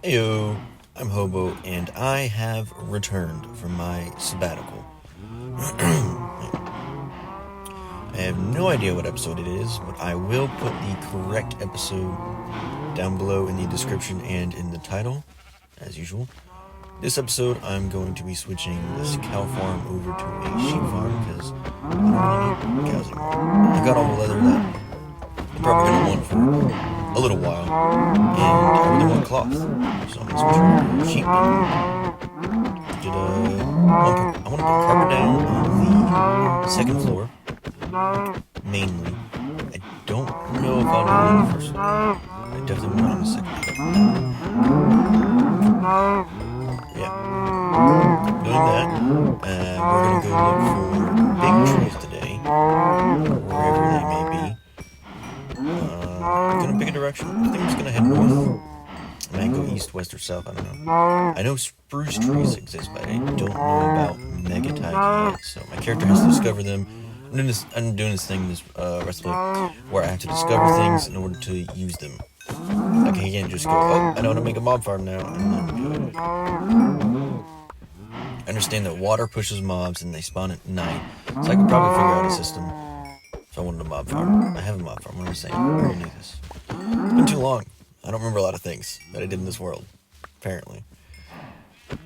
Heyo, I'm Hobo, and I have returned from my sabbatical. I have no idea what episode it is, but I will put the correct episode down below in the description and in the title, as usual. This episode, I'm going to be switching this cow farm over to a sheep farm because I don't really need cows anymore. I got all the leather that I'm probably going to want for a little while, and I really want cloth, so I'm going to switch over to sheep and I want to put carpet down on the second floor, mainly. I don't know if I'll do it on the first floor. I definitely want it on the second floor. Yeah, doing that. We're gonna go look for big trees today, wherever they may be. I'm gonna pick a direction. I think I'm just gonna head north. I might go east, west, or south. I don't know. I know spruce trees exist, but I don't know about megataiga yet. So my character has to discover them. I'm doing this thing, this rest of it, where I have to discover things in order to use them. Like I can't just go, oh, I know how to make a mob farm now, and then do it. I understand that water pushes mobs and they spawn at night, so I could probably figure out a system if I wanted a mob farm. I have a mob farm. What am I saying? I already knew this. It's been too long. I don't remember a lot of things that I did in this world, apparently.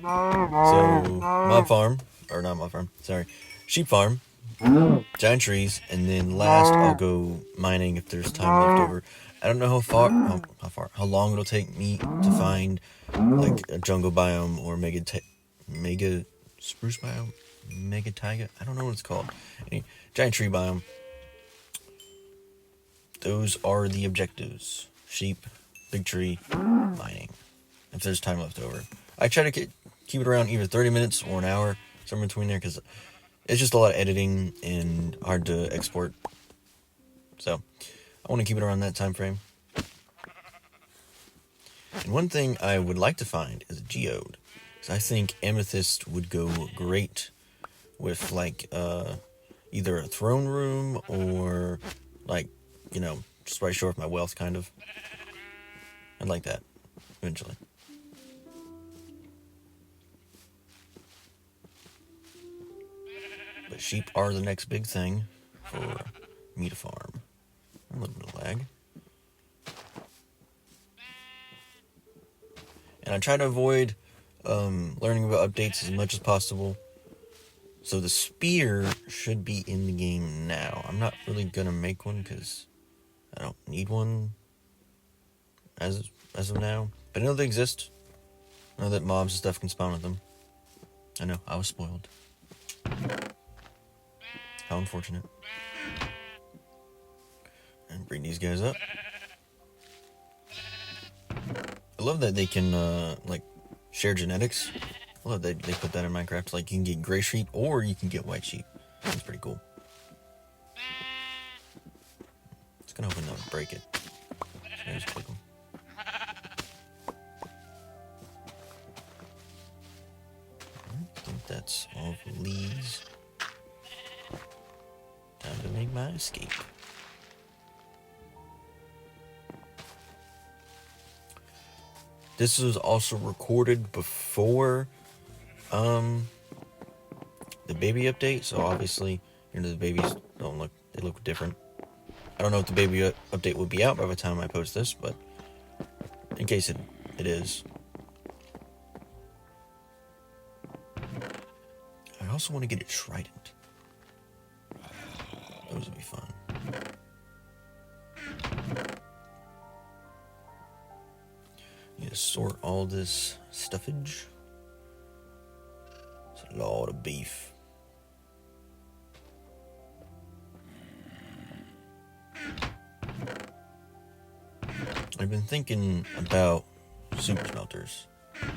So, mob farm, or not mob farm, sorry, sheep farm, giant trees, and then last I'll go mining if there's time left over. I don't know how long it'll take me to find like a jungle biome or mega spruce biome, megataiga. I don't know what it's called. Any giant tree biome. Those are the objectives: sheep, big tree, mining. If there's time left over, I try to keep it around either 30 minutes or an hour, somewhere between there, because it's just a lot of editing and hard to export. So I want to keep it around that time frame. And one thing I would like to find is a geode, because I think amethyst would go great with like either a throne room or like, just right short of my wealth, kind of. I'd like that eventually. But sheep are the next big thing for me to farm. A little bit of lag. And I try to avoid learning about updates as much as possible. So the spear should be in the game now. I'm not really going to make one because I don't need one as of now. But I know they exist. I know that mobs and stuff can spawn with them. I know, I was spoiled. How unfortunate. And bring these guys up. I love that they can, share genetics. I love that they put that in Minecraft. Like, you can get gray sheep or you can get white sheep. That's pretty cool. Just gonna hoping to break it. So just click them. I think that's all for these. Time to make my escape. This was also recorded before the baby update, so obviously, the babies they look different. I don't know if the baby update will be out by the time I post this, but in case it is. I also want to get a trident. Those would be fun. Need to sort all this stuffage. It's a lot of beef. I've been thinking about super smelters. I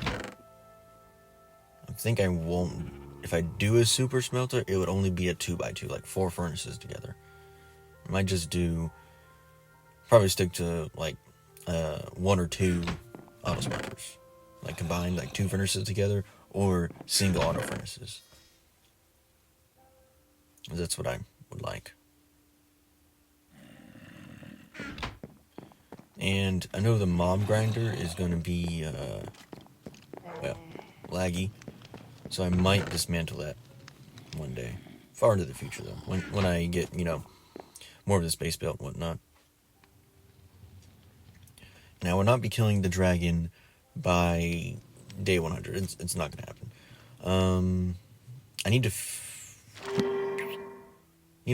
think I won't. If I do a super smelter, it would only be a 2x2, like 4 furnaces together. I might just probably stick to like 1 or 2 auto smelters, like combined, like 2 furnaces together, or single auto furnaces. That's what I would like. And I know the mob grinder is going to be, well, laggy. So I might dismantle that one day. Far into the future, though. When I get, more of the space belt and whatnot. And I will not be killing the dragon by day 100. It's not going to happen. I need to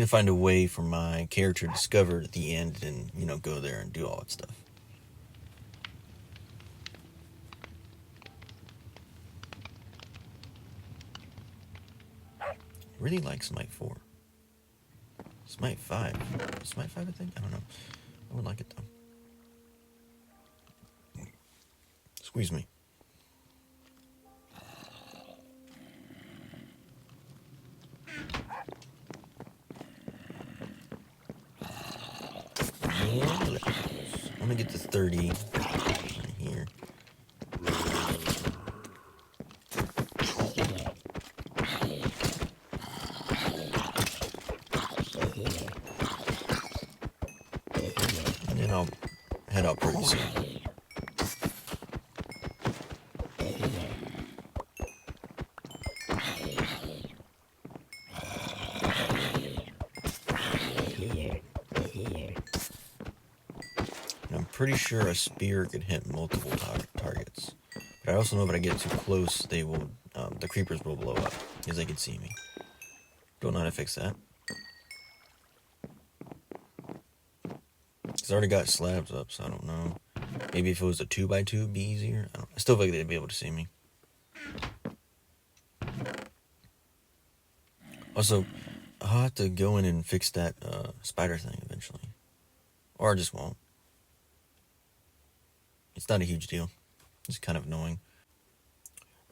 find a way for my character to discover at the end and, go there and do all that stuff. I really like Smite 4. Smite 5. Smite 5, I think? I don't know. I would like it, though. Squeeze me. Yeah, I'm gonna get to 30 right here. And then I'll head out pretty soon. And I'm pretty sure a spear could hit multiple targets. But I also know if I get too close, they will, the creepers will blow up because they can see me. Don't know how to fix that. Because I already got slabs up, so I don't know. Maybe if it was a 2x2, it'd be easier. I still feel like they'd be able to see me. Also, I'll have to go in and fix that spider thing eventually. Or I just won't. It's not a huge deal. It's kind of annoying.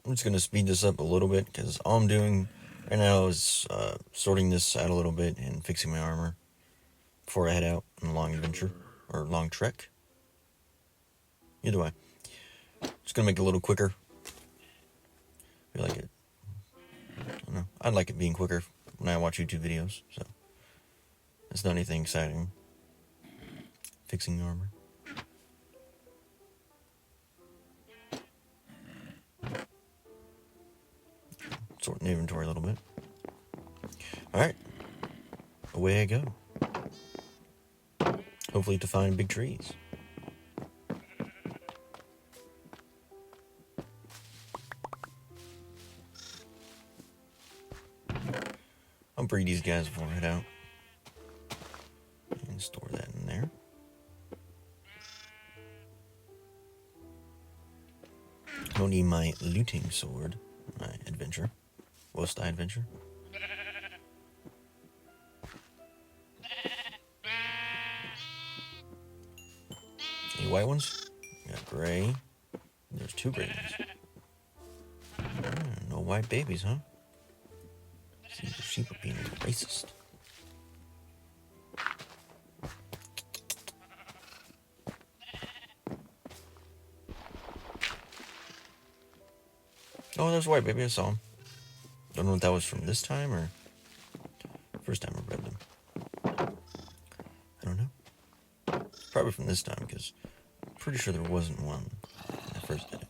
I'm just going to speed this up a little bit because all I'm doing right now is sorting this out a little bit and fixing my armor before I head out on a long adventure or long trek. Either way, just going to make it a little quicker. I feel like it. I don't know. I'd like it being quicker when I watch YouTube videos, so it's not anything exciting. Fixing the armor. Sorting the inventory a little bit. Alright. Away I go. Hopefully to find big trees. I'll breed these guys before I head out. And store that in there. I don't need my looting sword. My adventure. Whilst I adventure. Any white ones? Got gray. There's 2 gray ones. No white babies, huh? Seems the sheep are being racist. Oh, there's a white baby. I saw him. Don't know if that was from this time or first time I read them. I don't know. Probably from this time because I'm pretty sure there wasn't one when I first did it.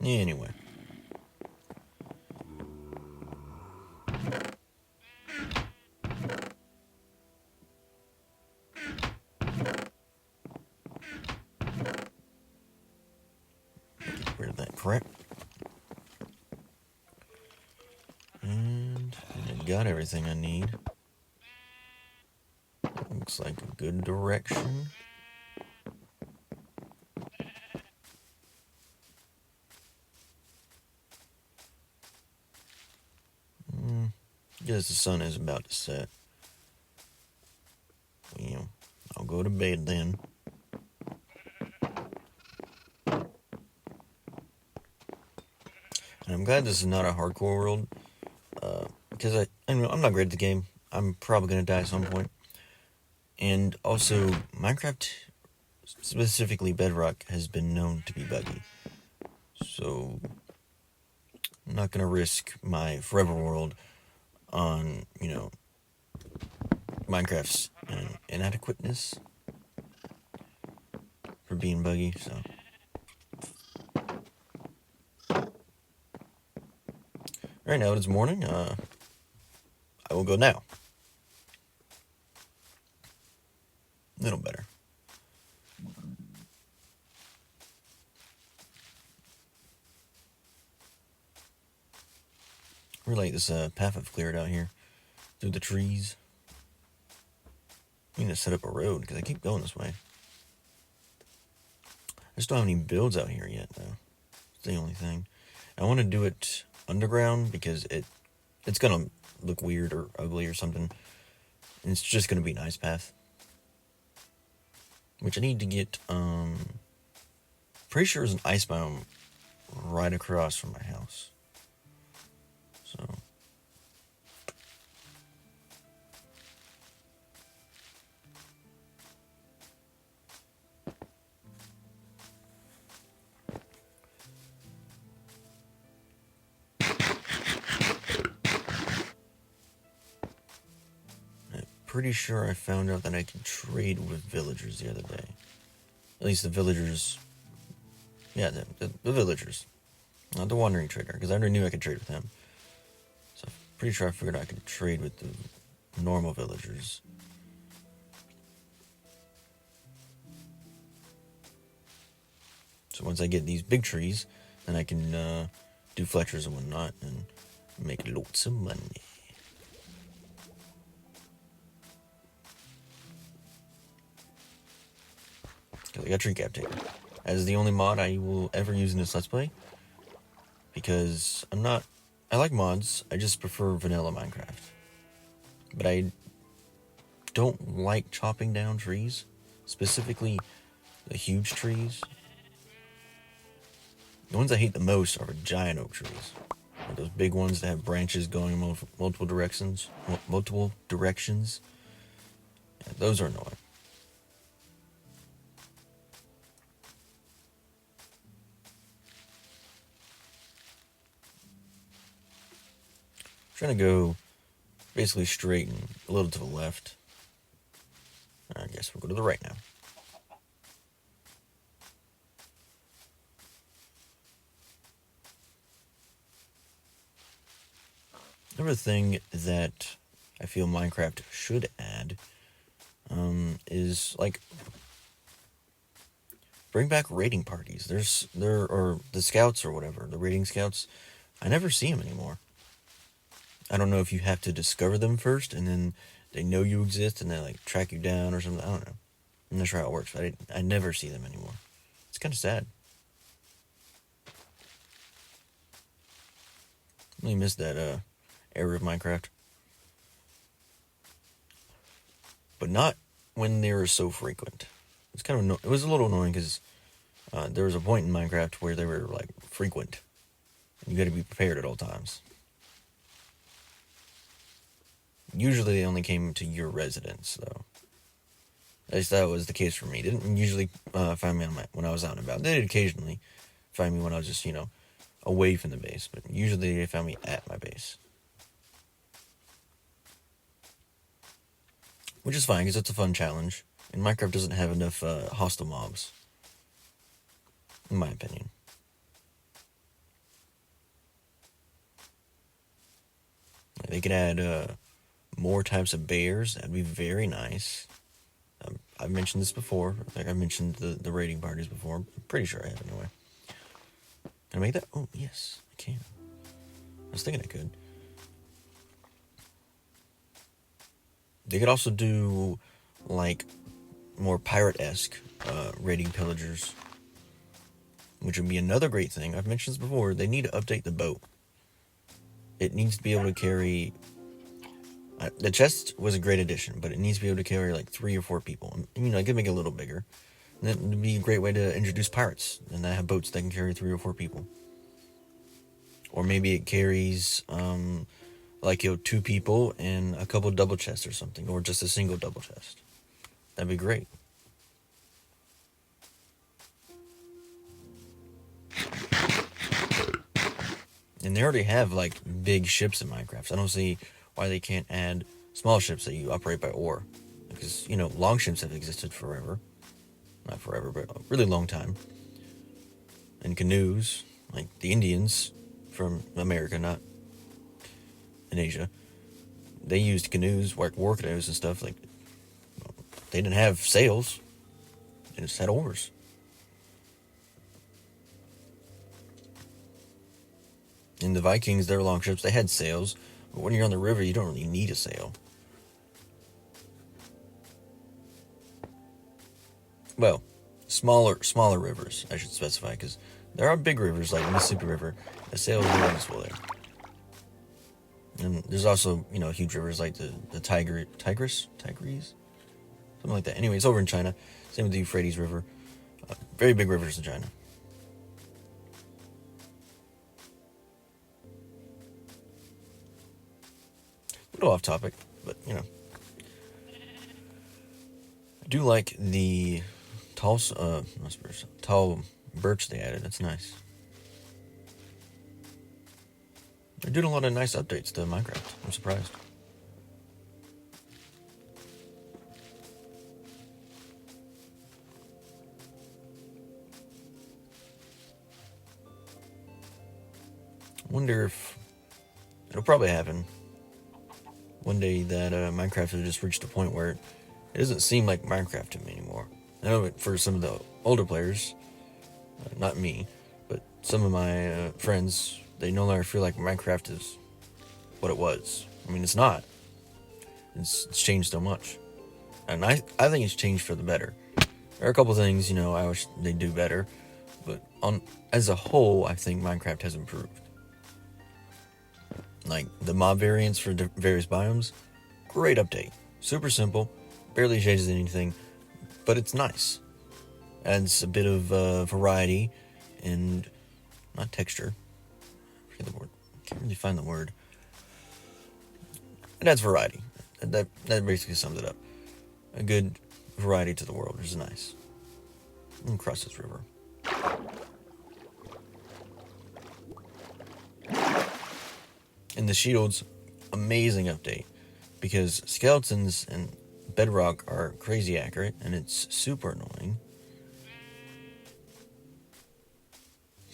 Yeah, anyway. Get rid of that crap. And I got everything I need. Looks like a good direction. Guess the sun is about to set. Well, I'll go to bed then. And I'm glad this is not a hardcore world. Because I'm not great at the game. I'm probably going to die at some point. And also, Minecraft, specifically Bedrock, has been known to be buggy. So, I'm not going to risk my forever world on, Minecraft's inadequateness. for being buggy, so. Alright, now it is morning. I will go now. A little better. I really like this path I've cleared out here through the trees. I need to set up a road because I keep going this way. I just don't have any builds out here yet, though. It's the only thing. I want to do it underground because it's gonna look weird or ugly or something. And it's just gonna be an ice path. Which I need to get, pretty sure there's an ice biome right across from my house. So. Pretty sure I found out that I could trade with villagers the other day. At least the villagers. Yeah, the villagers. Not the wandering trader, because I already knew I could trade with him. So I'm pretty sure I figured I could trade with the normal villagers. So once I get these big trees, then I can do Fletchers and whatnot and make lots of money. Because I got Tree Cap Taker. As the only mod I will ever use in this Let's Play. Because I like mods, I just prefer vanilla Minecraft. But I don't like chopping down trees. Specifically, the huge trees. The ones I hate the most are the giant oak trees. Like those big ones that have branches going in multiple directions. Yeah, those are annoying. Trying to go basically straight and a little to the left. I guess we'll go to the right now. Another thing that I feel Minecraft should add is like bring back raiding parties. Or the scouts or whatever, the raiding scouts. I never see them anymore. I don't know if you have to discover them first and then they know you exist and they like track you down or something. I don't know. I'm not sure how it works, but I never see them anymore. It's kind of sad. I really miss that era of Minecraft. But not when they were so frequent. It's kind of it was a little annoying because there was a point in Minecraft where they were like frequent. And you got to be prepared at all times. Usually they only came to your residence, though. At least that was the case for me. They didn't usually find me when I was out and about. They did occasionally find me when I was just, away from the base. But usually they found me at my base. Which is fine, because it's a fun challenge. And Minecraft doesn't have enough hostile mobs. In my opinion. They could add more types of bears. That'd be very nice. I've mentioned this before. Like I mentioned the raiding parties before. I'm pretty sure I have anyway. Can I make that? Oh, yes, I can. I was thinking I could. They could also do, like, more pirate-esque raiding pillagers. Which would be another great thing. I've mentioned this before. They need to update the boat. It needs to be able to carry... the chest was a great addition, but it needs to be able to carry like 3 or 4 people. And, I could make it a little bigger. And that would be a great way to introduce pirates. And that have boats that can carry 3 or 4 people. Or maybe it carries, 2 people and a couple double chests or something. Or just a single double chest. That'd be great. And they already have, like, big ships in Minecraft. So I don't see why they can't add small ships that you operate by ore. Because, long ships have existed forever. not forever, but a really long time. And canoes, like the Indians from America, not in Asia, they used canoes, like war canoes and stuff. Like they didn't have sails; they just had oars. In the Vikings, their longships, they had sails, but when you're on the river, you don't really need a sail. Well, smaller rivers, I should specify, because there are big rivers like Mississippi River. A sail is really useful there. And there's also, huge rivers like the Tigris, something like that. Anyway, it's over in China. Same with the Euphrates River. Very big rivers in China. A little off topic, but I do like the tall birch they added. That's nice. They're doing a lot of nice updates to Minecraft. I'm surprised. I wonder if it'll probably happen one day that Minecraft will just reach the point where it doesn't seem like Minecraft to me anymore. I know for some of the older players, not me, but some of my friends, they no longer feel like Minecraft is what it was. I mean, it's not. It's changed so much. And I think it's changed for the better. There are a couple things, I wish they'd do better. But as a whole, I think Minecraft has improved. Like the mob variants for various biomes, great update. Super simple, barely changes anything, but it's nice. Adds a bit of variety and not texture. I forget the word. Can't really find the word. It adds variety. That basically sums it up. A good variety to the world, which is nice. And cross this river. And the shields, amazing update, because skeletons and bedrock are crazy accurate, and it's super annoying.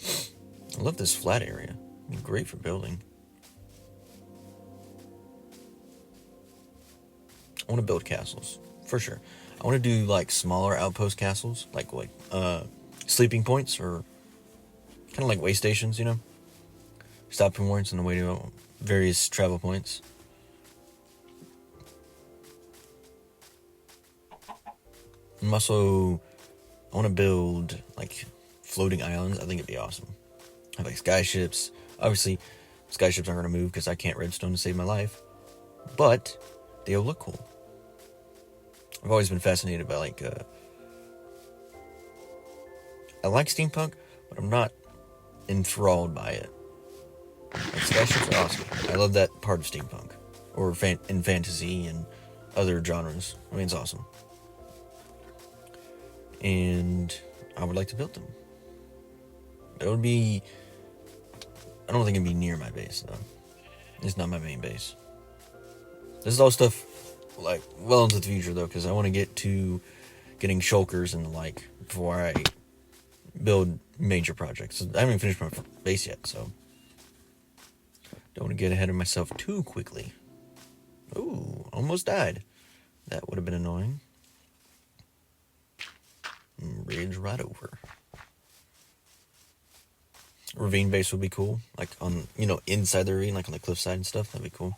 I love this flat area. It'd be great for building. I want to build castles, for sure. I want to do like smaller outpost castles, like sleeping points, or kind of like way stations, stopping points on the way to various travel points. I'm also, I want to build like floating islands. I think it'd be awesome. Have like skyships. Obviously, skyships aren't going to move because I can't redstone to save my life, but they'll look cool. I've always been fascinated by I like steampunk, but I'm not enthralled by it. Like, skyships are awesome. I love that part of steampunk, or in fantasy and other genres. I mean, it's awesome. And I would like to build them. It would be... I don't think it'd be near my base, though. It's not my main base. This is all stuff, like, well into the future, though, because I want to get to getting shulkers and the like before I build major projects. I haven't even finished my base yet, so don't want to get ahead of myself too quickly. Ooh, almost died. That would have been annoying. Bridge right over. Ravine base would be cool. Like on, inside the ravine, like on the cliffside and stuff. That'd be cool.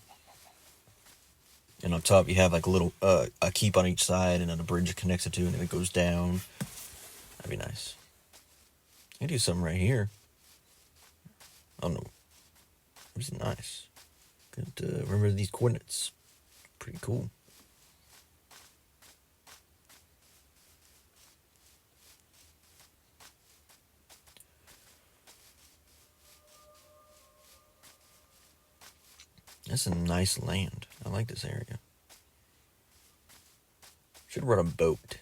And on top, you have like a little, a keep on each side, and then a bridge that connects it to, and then it goes down. That'd be nice. I can do something right here. Oh no. This is nice. Good, remember these coordinates. Pretty cool. That's a nice land. I like this area. Should run a boat.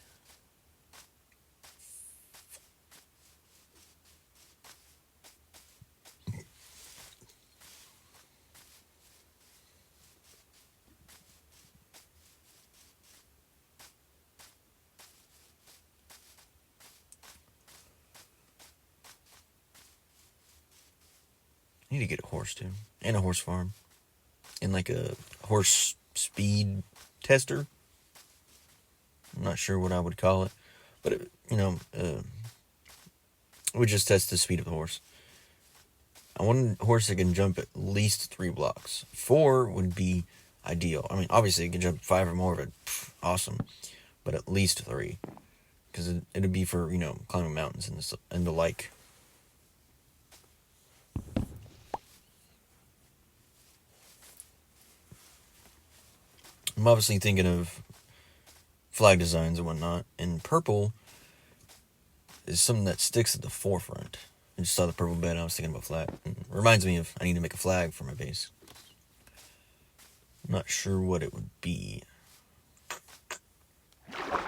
I need to get a horse too, and a horse farm, and like a horse speed tester. I'm not sure what I would call it, but it would just test the speed of the horse. I want a horse that can jump at least 3 blocks. 4 would be ideal. I mean, obviously, it can jump 5 or more, but awesome. But at least 3, because it'd be for climbing mountains and the like. I'm obviously thinking of flag designs and whatnot, and purple is something that sticks at the forefront. I just saw the purple bed, and I was thinking about flag. It reminds me of I need to make a flag for my base. I'm not sure what it would be.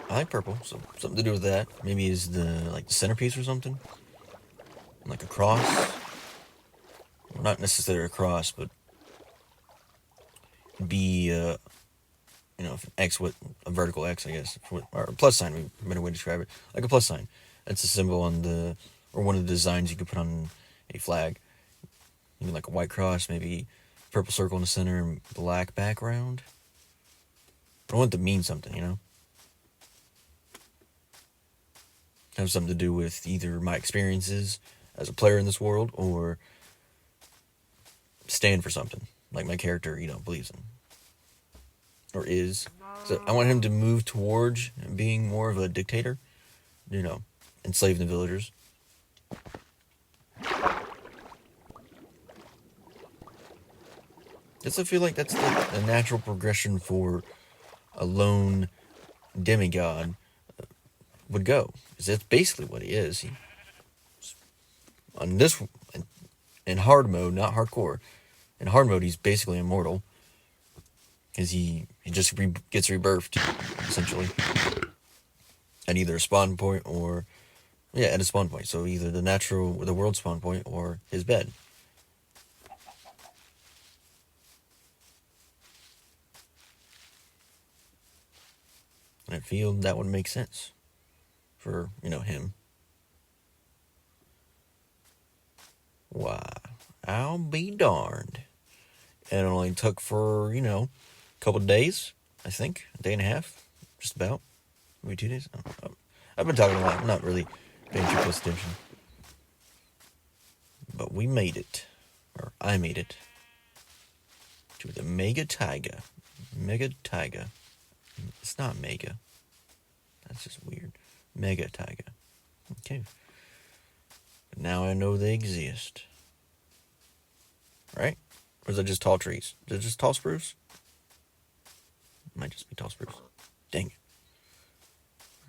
I like purple, so something to do with that. Maybe is the centerpiece or something, like a cross. Well, not necessarily a cross, but be X with a vertical X, I guess, or a plus sign. Would be a better way to describe it, like a plus sign. That's a symbol on or one of the designs you could put on a flag. Maybe like a white cross, maybe purple circle in the center, and black background. I want it to mean something, Have something to do with either my experiences as a player in this world or stand for something like my character, believes in or is. So I want him to move towards being more of a dictator, enslave the villagers. I feel like that's the natural progression for a lone demigod would go. Because that's basically what he is. On this, in hard mode, not hardcore, in hard mode, he's basically immortal. Because he just gets rebirthed, essentially. At either a spawn point or... Yeah, at a spawn point. So either the world spawn point or his bed. And I feel that would make sense for, him. Why, I'll be darned. And it only took for, a couple of days, I think. A day and a half, just about. Maybe 2 days. I've been talking a lot. I'm not really paying too close attention. But we made it. Or I made it. To the Mega Taiga. Mega Taiga. It's not Mega. That's just weird. Mega Taiga. Okay. But now I know they exist. Right? Or is it just tall trees? Is it just tall spruce? It might just be tall spruce. Dang it.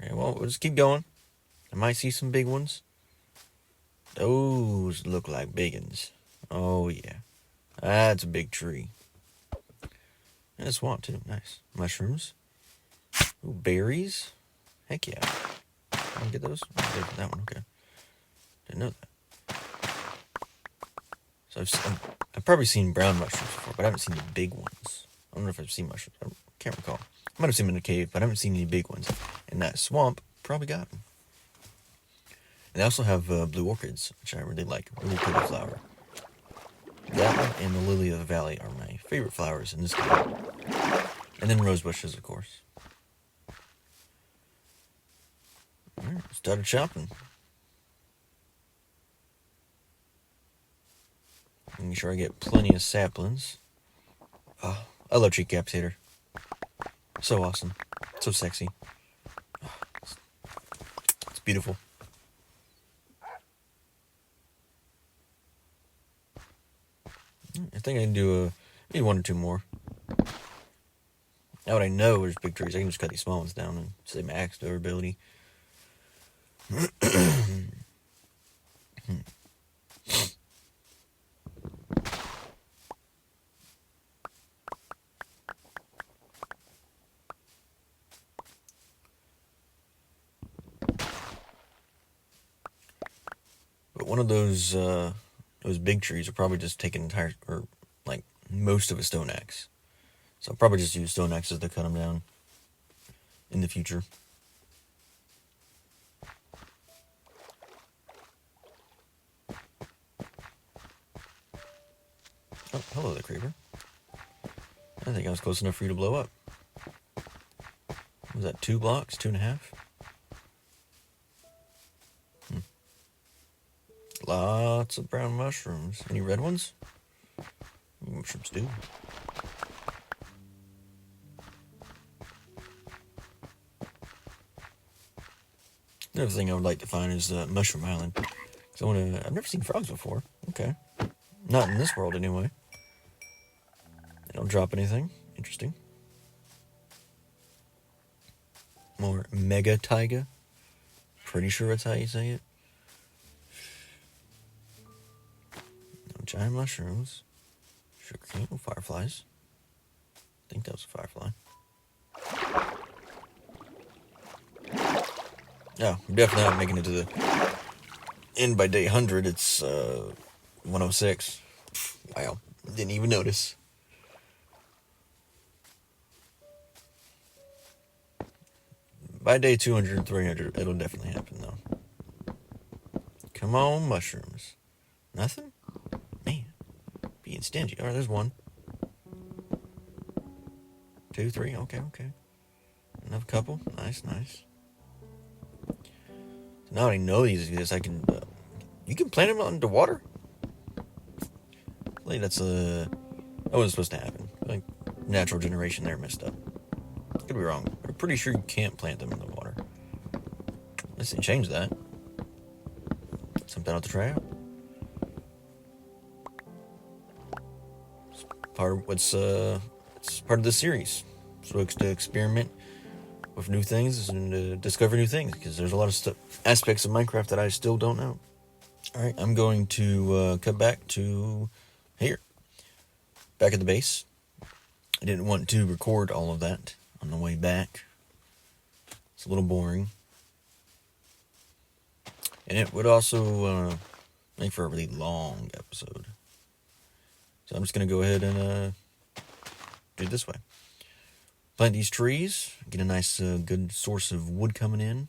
Okay, well, we'll just keep going. I might see some big ones. Those look like big ones. Oh, yeah. That's a big tree. And a swamp, too. Nice. Mushrooms. Ooh, berries. Heck yeah. Can I get those? That one, okay. Didn't know that. So I've probably seen brown mushrooms before, but I haven't seen the big ones. I don't know if I've seen mushrooms. I can't recall. I might have seen them in a cave, but I haven't seen any big ones. And that swamp probably got them. And I also have blue orchids, which I really like. Really pretty flower. That one and the lily of the valley are my favorite flowers in this game. And then rose bushes, of course. Alright, started shopping. Making sure I get plenty of saplings. Oh, I love Tree Captator. So awesome. So sexy. Oh, it's beautiful. I think I can do maybe 1 or 2 more. Now that I know there's big trees, I can just cut these small ones down and say max durability. But one of those big trees will probably just take most of a stone axe. So I'll probably just use stone axes to cut them down in the future. Oh, hello there, creeper. I think I was close enough for you to blow up. Was that 2 blocks? 2.5? Lots of brown mushrooms. Any red ones? Mushroom stew. Another thing I would like to find is Mushroom Island. I've never seen frogs before. Okay. Not in this world, anyway. They don't drop anything. Interesting. More Mega Taiga. Pretty sure that's how you say it. No giant mushrooms. Sugarcane. Oh, fireflies. I think that was a firefly. Yeah, I'm definitely not making it to the end by day 100. It's 106. Wow. Didn't even notice. By day 200, 300, it'll definitely happen, though. Come on, mushrooms. Nothing? Man, being stingy. All right, there's 1. 2, 3. Okay. Another couple. Nice. So now I know these exist. I can. You can plant them underwater. I think that's that wasn't supposed to happen. Like natural generation there messed up. Could be wrong. I'm pretty sure you can't plant them in the water. Let's change that. Something out to try out. It's part of the series. So to experiment with new things and discover new things, because there's a lot of aspects of Minecraft that I still don't know. All right, I'm going to cut back to here, back at the base. I didn't want to record all of that on the way back. It's a little boring. And it would also make for a really long episode. So I'm just going to go ahead and do it this way. Plant these trees, get a nice good source of wood coming in.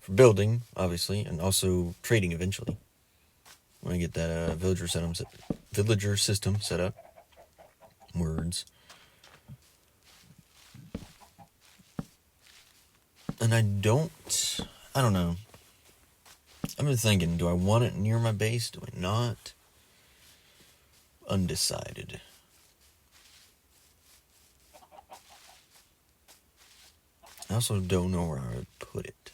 For building, obviously, and also trading eventually. When I get that villager system set up. Words. And I don't know. I've been thinking, do I want it near my base? Do I not? Undecided. I also don't know where I would put it.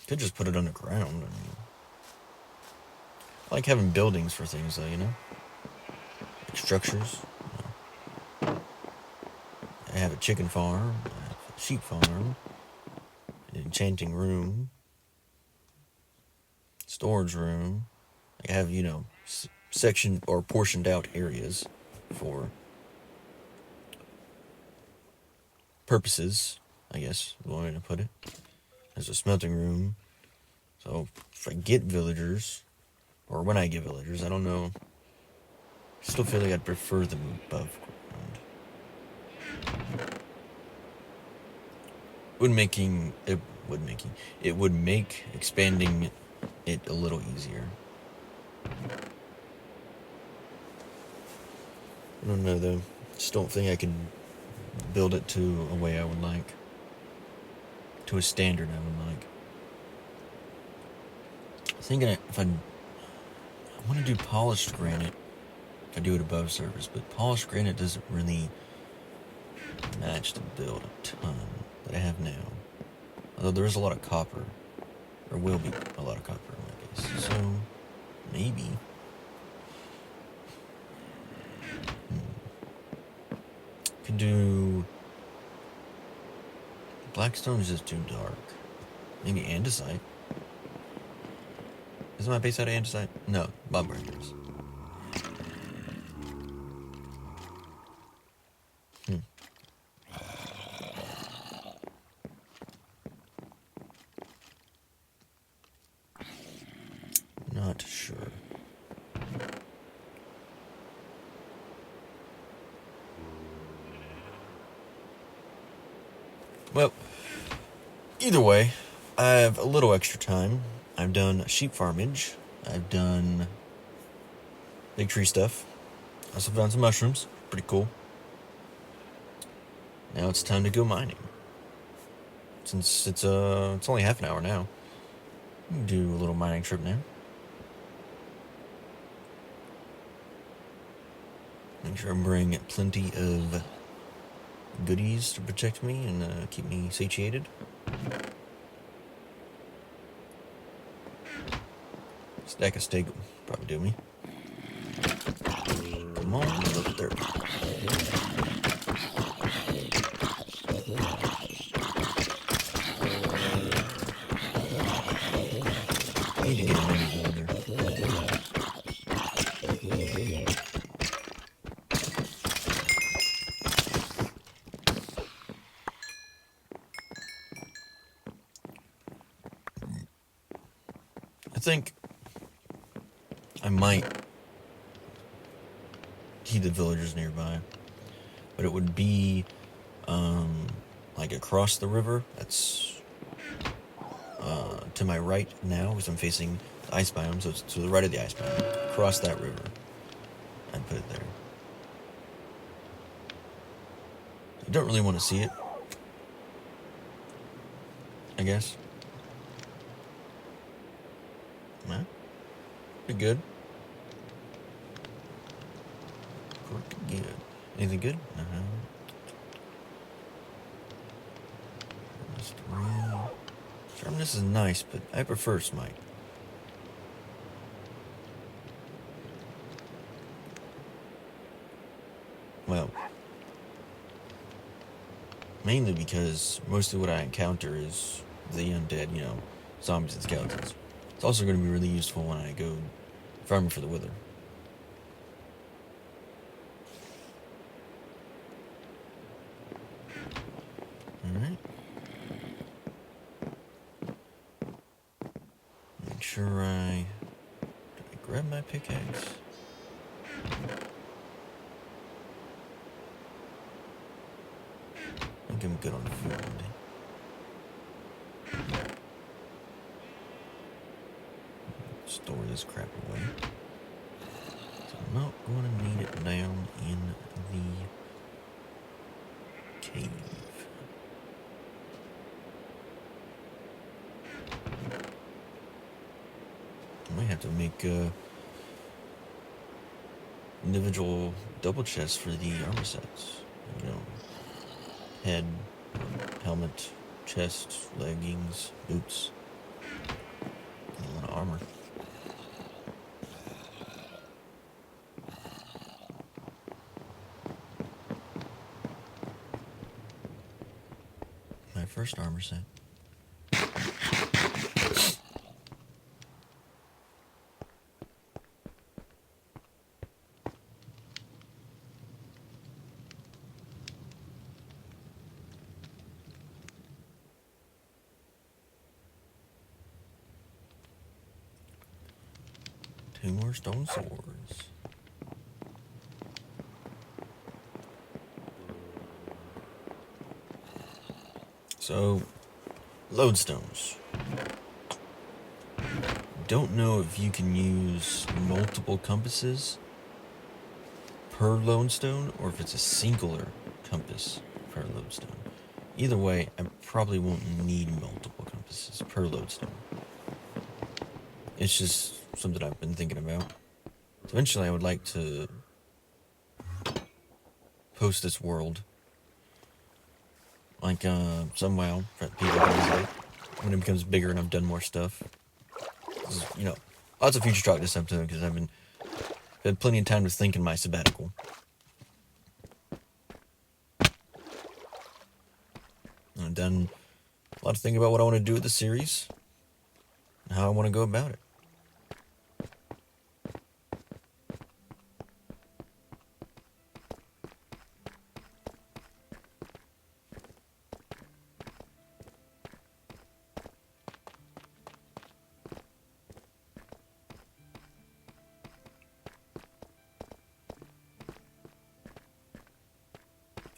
Could just put it underground. I mean, I like having buildings for things, though, you know? Like structures. You know? I have a chicken farm. I have a sheep farm. An enchanting room. Storage room. I have, you know, section or portioned out areas for purposes, I guess, is one way to put it. There's a smelting room. So if I get villagers, or when I get villagers, I don't know. I still feel like I'd prefer them above ground. It would make expanding it a little easier. I don't know though. Just don't think I could build it to a way I would like. To a standard I would like. I'm thinking if I want to do polished granite, if I do it above surface, but polished granite doesn't really match the build a ton that I have now. Although there is a lot of copper. There will be a lot of copper in my case. So, maybe. Could do... Blackstone is just too dark. Maybe andesite. Isn't my base out of andesite? No, Bob Burgers. Not sure. Well, either way, I have a little extra time. I've done sheep farmage. I've done big tree stuff. Also found some mushrooms. Pretty cool. Now it's time to go mining. Since it's only half an hour now. We can do a little mining trip now. Make sure I bring plenty of goodies to protect me and keep me satiated. Stack of steak will probably do me. Come on, up there. Need to get a mini blender. I think I might heed the villagers nearby, but it would be like across the river. That's to my right now, because I'm facing the ice biome, so it's to the right of the ice biome. Across that river, I'd put it there. I don't really want to see it, I guess. Nah, be good. Pretty good. Anything good? Uh-huh. Sharpness is nice, but I prefer smite. Well, mainly because mostly what I encounter is the undead, zombies and skeletons. It's also going to be really useful when I go farming for the wither. Alright. Make sure did I grab my pickaxe? I think I'm good on food. Store this crap away. So I'm not going to need it down in the cave. I might have to make individual double chests for the armor sets. Head, helmet, chest, leggings, boots. A lot of armor. My first armor set. Two more stone swords. So, lodestones. Don't know if you can use multiple compasses per lodestone or if it's a singular compass per lodestone. Either way, I probably won't need multiple compasses per lodestone. It's just something I've been thinking about. Eventually, I would like to post this world like somewhere for people to visit when it becomes bigger and I've done more stuff. This is, lots of future talk this episode because I've had plenty of time to think in my sabbatical. I've done a lot of thinking about what I want to do with the series and how I want to go about it.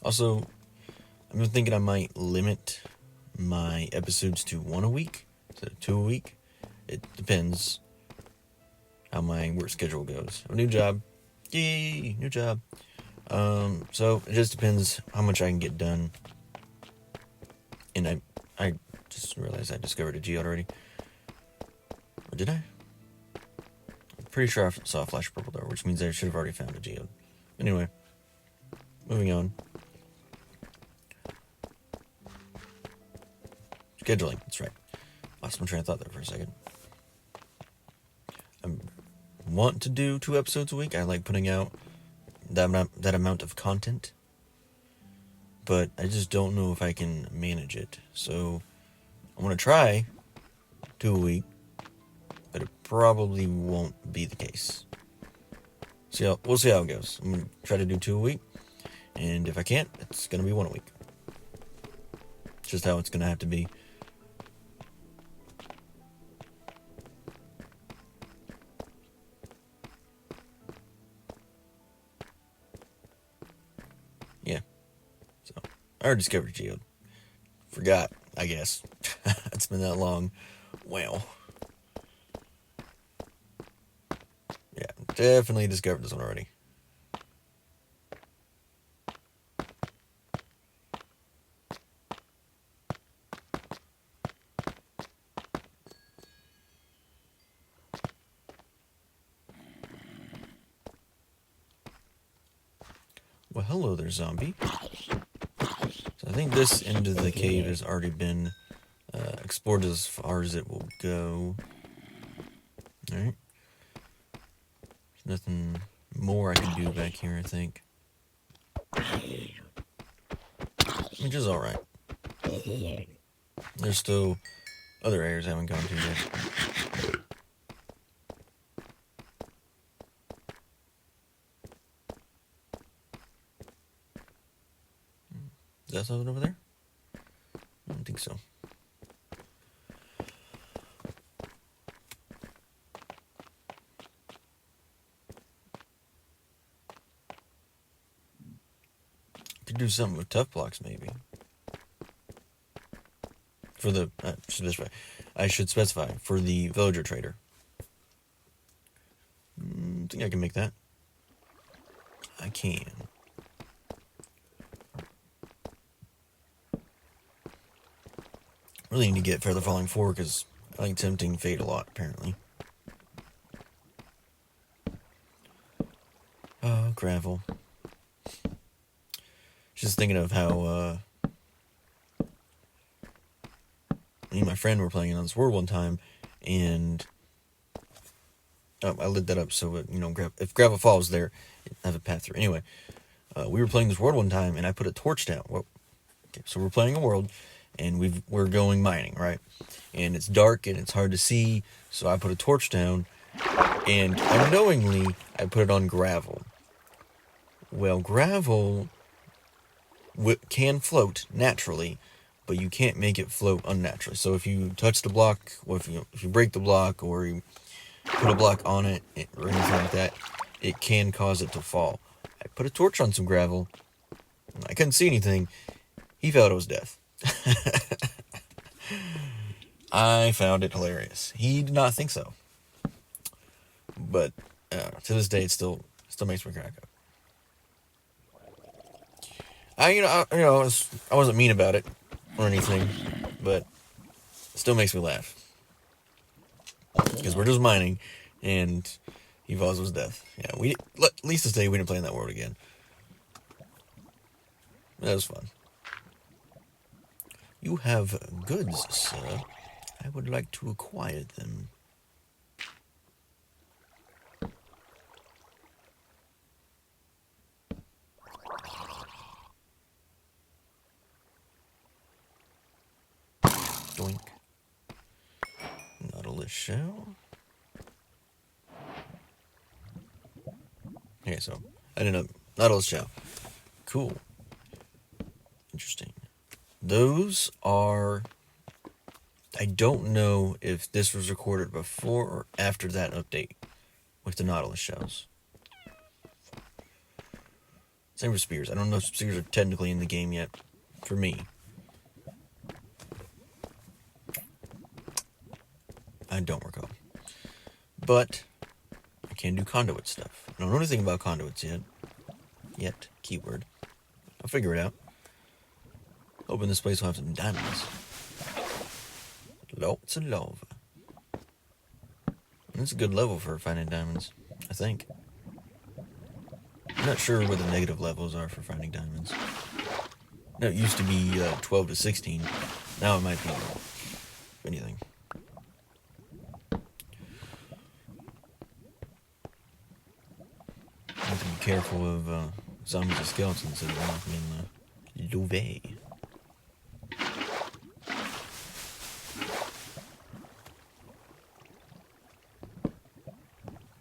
Also, I've been thinking I might limit my episodes to one a week, to 2 a week. It depends how my work schedule goes. A new job. Yay, new job. So it just depends how much I can get done. And I just realized I discovered a geode already. Or did I? I'm pretty sure I saw a flash purple door, which means I should have already found a geode. Anyway, moving on. Scheduling, that's right. Lost my train of thought there for a second. I want to do 2 episodes a week. I like putting out that amount of content. But I just don't know if I can manage it. So I'm going to try 2 a week. But it probably won't be the case. We'll see how it goes. I'm going to try to do 2 a week. And if I can't, it's going to be 1 a week. Just how it's going to have to be. Yeah. So, I already discovered geode. Forgot, I guess. It's been that long. Well. Yeah, definitely discovered this one already. Well, hello there, zombie. So I think this end of the cave has already been explored as far as it will go. Alright. There's nothing more I can do back here, I think. Which is alright. There's still other areas I haven't gone to yet. Is that something over there? I don't think so. Could do something with tough blocks, maybe. For the I should specify for the villager trader. I think I can make that. I can. Really need to get Feather Falling 4 because I like Tempting Fate a lot, apparently. Oh, gravel. Just thinking of how me and my friend were playing on this world one time, and I lit that up so if gravel falls there, I have a path through. Anyway, we were playing this world one time, and I put a torch down. Well, okay, so we're playing a world, and we're going mining, right? And it's dark and it's hard to see, so I put a torch down, and unknowingly I put it on gravel. Well, gravel can float naturally, but you can't make it float unnaturally. So if you touch the block, or if you break the block, or you put a block on it, or anything like that, it can cause it to fall. I put a torch on some gravel. I couldn't see anything. He felt it was death. I found it hilarious. He did not think so. But to this day, it still makes me crack up. I wasn't mean about it or anything, but it still makes me laugh. Because we're just mining, and he falls to his death. Yeah, at least this day we didn't play in that world again. That was fun. You have goods, sir. I would like to acquire them. Doink. Nautilus shell. Okay, so I didn't know. Nautilus shell. Cool. Interesting. Those are... I don't know if this was recorded before or after that update with the Nautilus shells. Same for spears. I don't know if spears are technically in the game yet. For me. I don't recall. But can't do conduit stuff. I don't know anything about conduits yet. Keyword. I'll figure it out. Hoping this place will have some diamonds. Lots of lava. And it's a good level for finding diamonds, I think. I'm not sure what the negative levels are for finding diamonds. No, it used to be 12 to 16. Now it might be anything. Have to be careful of zombies and skeletons that are walking in the Louvet.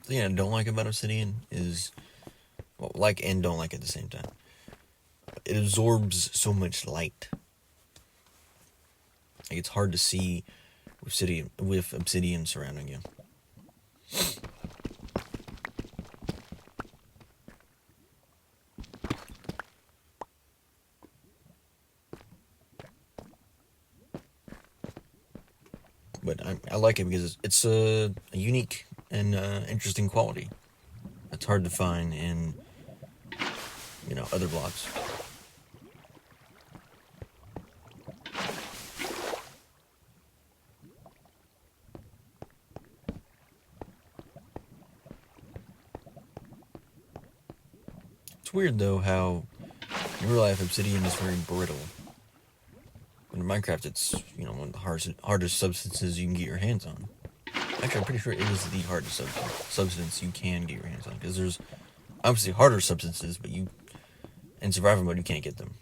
The thing I don't like about Obsidian is, well, like and don't like at the same time. It absorbs so much light. Like, it's hard to see with obsidian surrounding you. But I like it because it's a unique and interesting quality. It's hard to find in, other blocks. It's weird though how in real life obsidian is very brittle. In Minecraft, it's one of the hardest substances you can get your hands on. Actually, I'm pretty sure it is the hardest substance you can get your hands on, because there's obviously harder substances, but in survival mode you can't get them.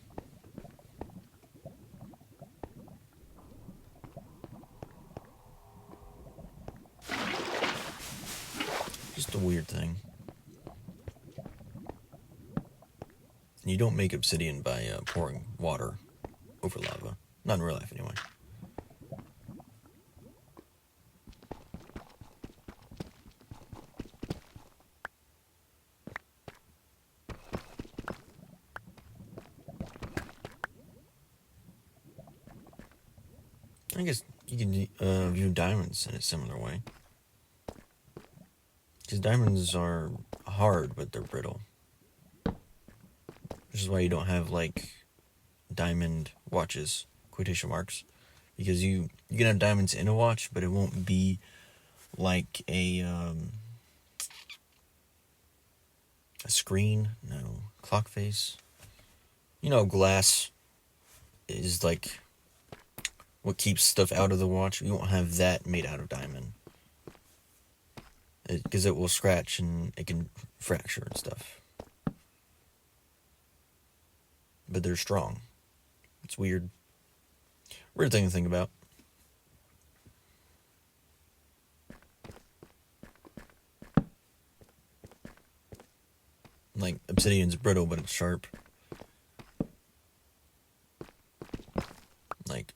Just a weird thing. And you don't make obsidian by pouring water over lava. Not in real life, anyway. I guess you can view diamonds in a similar way. Because diamonds are hard, but they're brittle. Which is why you don't have, diamond watches, quotation marks. Because you can have diamonds in a watch, but it won't be like a screen. No. Clock face. Glass is what keeps stuff out of the watch. You won't have that made out of diamond. Because it will scratch and it can fracture and stuff. But they're strong. It's weird. Weird thing to think about. Like, obsidian's brittle, but it's sharp. Like,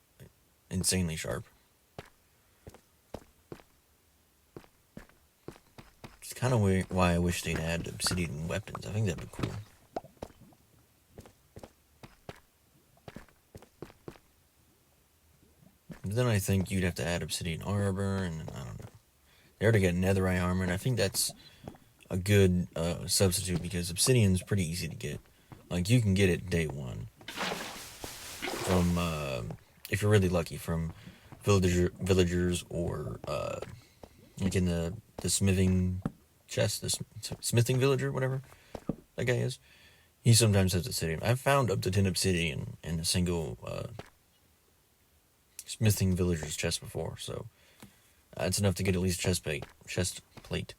insanely sharp. It's kind of why I wish they'd add obsidian weapons. I think that'd be cool. But then I think you'd have to add obsidian armor, and I don't know. They already got netherite armor, and I think that's a good substitute, because obsidian's pretty easy to get. Like, you can get it day one. From, if you're really lucky, from villagers or, in the smithing chest, the smithing villager, whatever that guy is. He sometimes has obsidian. I've found up to 10 obsidian in a single, smithing villager's chest before, so it's enough to get at least chest plate.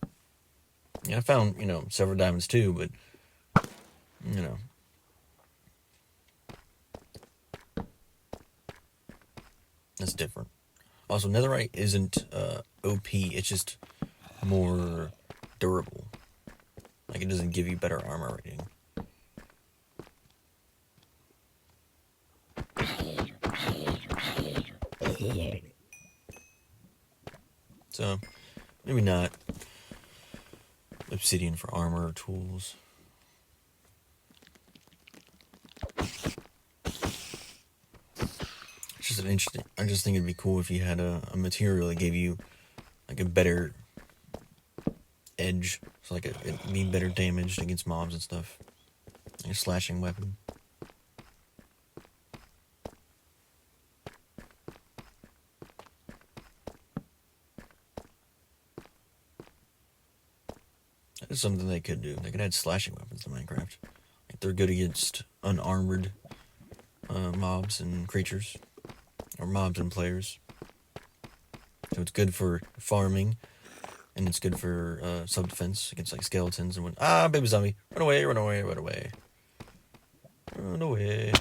Yeah, I found, several diamonds too, but, that's different. Also, netherite isn't OP, it's just more durable. Like, it doesn't give you better armor rating. So, maybe not obsidian for armor or tools. It's just interesting. I just think it'd be cool if you had a material that gave you a better edge, so like it'd be better damaged against mobs and stuff. Like a slashing weapon. That is something they could do. They could add slashing weapons to Minecraft. Like they're good against unarmored mobs and creatures, or mobs and players. So it's good for farming, and it's good for self-defense against like skeletons and when baby zombie, run away, run away, run away, run away.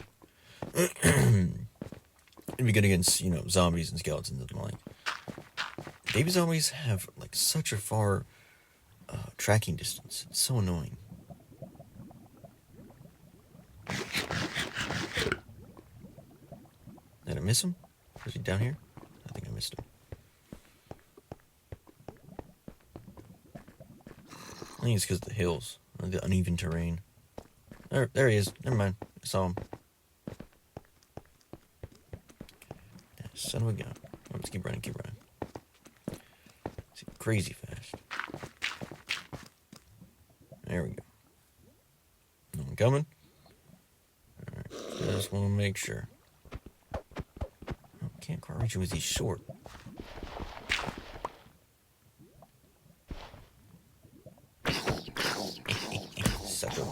It'd be good against zombies and skeletons and like. Baby zombies have like such a far tracking distance. It's so annoying. Did I miss him? Was he down here? I think I missed him. I think it's because of the hills, the uneven terrain. There he is. Never mind. I saw him. Son of a gun. Let's keep running, keep running. It's crazy fast. There we go. I'm coming. Alright, just want to make sure. Oh, can't quite reach him because he's short. Sucker.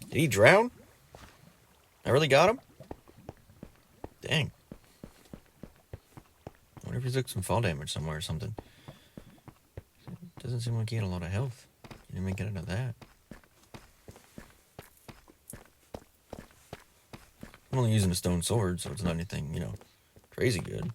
Did he drown? I really got him? Dang. I wonder if he took some fall damage somewhere or something. Doesn't seem like he had a lot of health. He didn't make it out of that. I'm only using a stone sword, so it's not anything, crazy good.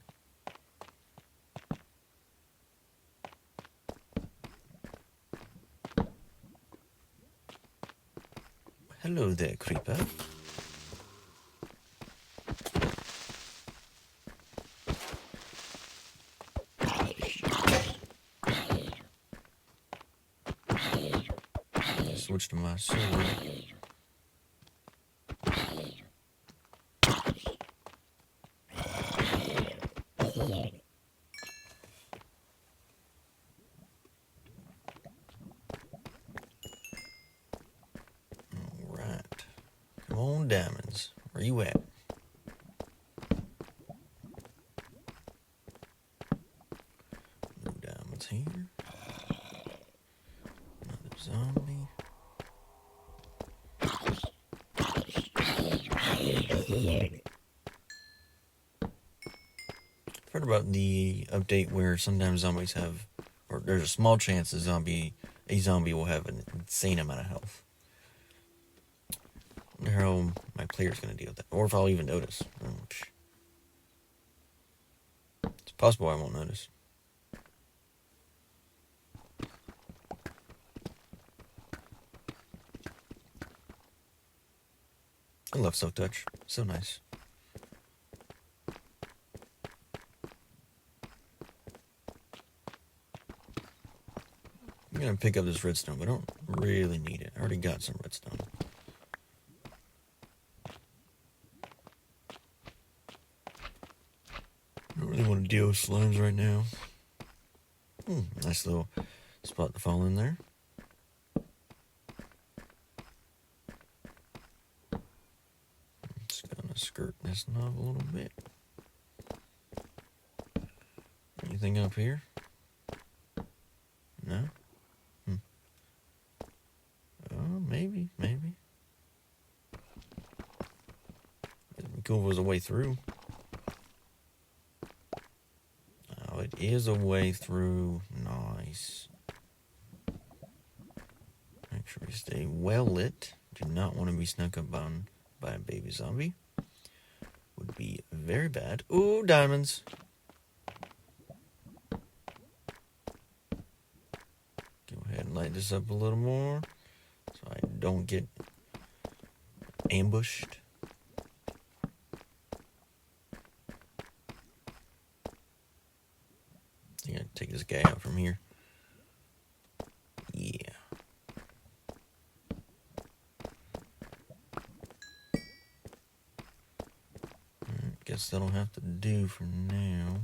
Hello there, creeper. Switch to my sword. Alright. Come on, diamonds. Where you at? No diamonds here. Another zombie. I've heard about the update where sometimes zombies have, or there's a small chance a zombie will have an insane amount of health. I wonder how my player's gonna deal with that, or if I'll even notice. It's possible I won't notice. I love Silk Touch. So nice. I'm gonna pick up this redstone, but I don't really need it. I already got some redstone. I don't really want to deal with slimes right now. Nice little spot to fall in there. Just gonna skirt this knob a little bit. Anything up here? No? Maybe. It'd be cool if it was a way through. Oh, it is a way through. Nice. Make sure we stay well lit. Do not want to be snuck up on by a baby zombie. Would be very bad. Ooh, diamonds. Go ahead and light this up a little more so I don't get ambushed. I'm gonna take this guy out from here. Yeah. Guess that'll have to do for now.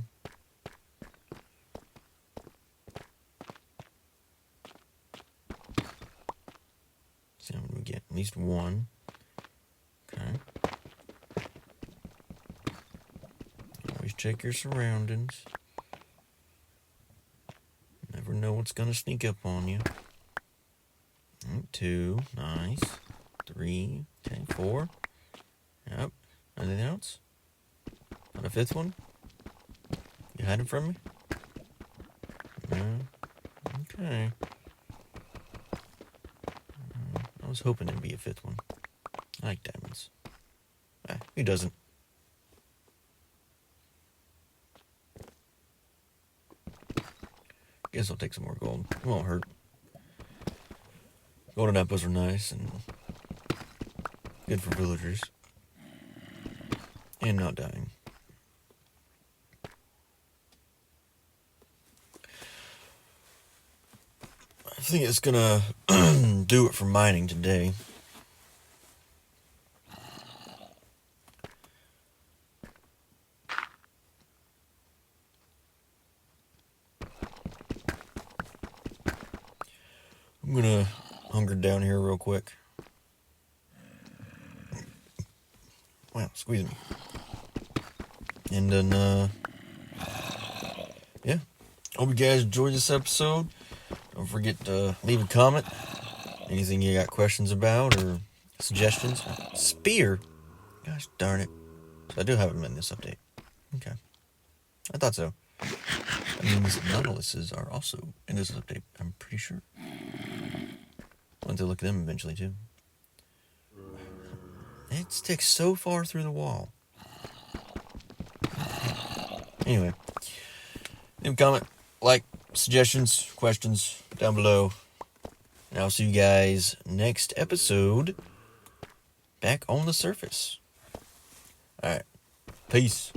least one. Okay. Always check your surroundings. Never know what's gonna sneak up on you. 2, nice. 3, okay, 4. Yep. Anything else? Got a 5th one? You hiding from me? No. Okay. I was hoping it'd be a 5th one. I like diamonds. Who doesn't? Guess I'll take some more gold. It won't hurt. Golden apples are nice and good for villagers. And not dying. I think it's gonna do it for mining today. I'm gonna hunker down here real quick. Wow, squeeze me. And then, yeah. Hope you guys enjoyed this episode. Don't forget to leave a comment. Anything you got questions about or suggestions. Spear? Gosh darn it. So I do have them in this update. Okay. I thought so. That means Nautiluses are also in this update, I'm pretty sure. I'll have to look at them eventually, too. It sticks so far through the wall. Anyway. Leave a comment, like, suggestions, questions down below. And I'll see you guys next episode. Back on the surface. Alright. Peace.